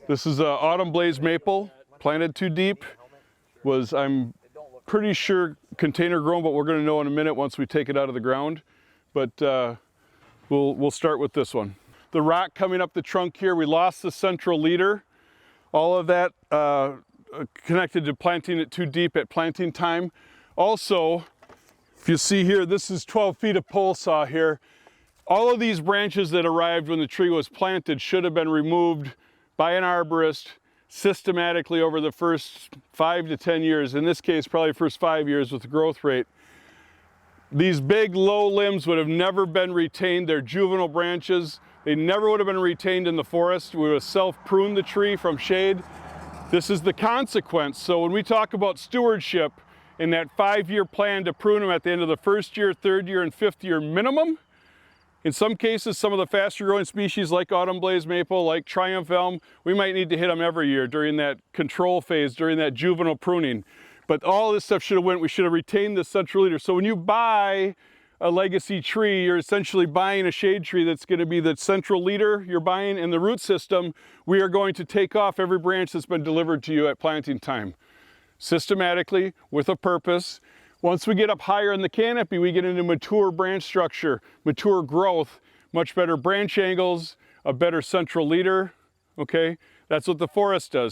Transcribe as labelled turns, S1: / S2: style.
S1: This is autumn blaze maple, planted too deep. I'm pretty sure container grown, but we're going to know in a minute once we take it out of the ground. But we'll start with this one. The rock coming up the trunk here, we lost the central leader. All of that connected to planting it too deep at planting time. Also, if you see here, this is 12 feet of pole saw here. All of these branches that arrived when the tree was planted should have been removed by an arborist systematically over the first 5 to 10 years. In this case, probably first 5 years with the growth rate. These big low limbs would have never been retained. They're juvenile branches. They never would have been retained in the forest. We would have self-pruned the tree from shade. This is the consequence. So when we talk about stewardship in that 5-year plan to prune them at the end of the first year, third year, and fifth year minimum, in some cases, some of the faster growing species like autumn blaze maple, like triumph elm, we might need to hit them every year during that control phase, during that juvenile pruning. But all this stuff we should have retained the central leader. So when you buy a legacy tree, you're essentially buying a shade tree that's going to be the central leader you're buying in the root system. We are going to take off every branch that's been delivered to you at planting time, systematically, with a purpose. Once we get up higher in the canopy, we get into mature branch structure, mature growth, much better branch angles, a better central leader, okay? That's what the forest does.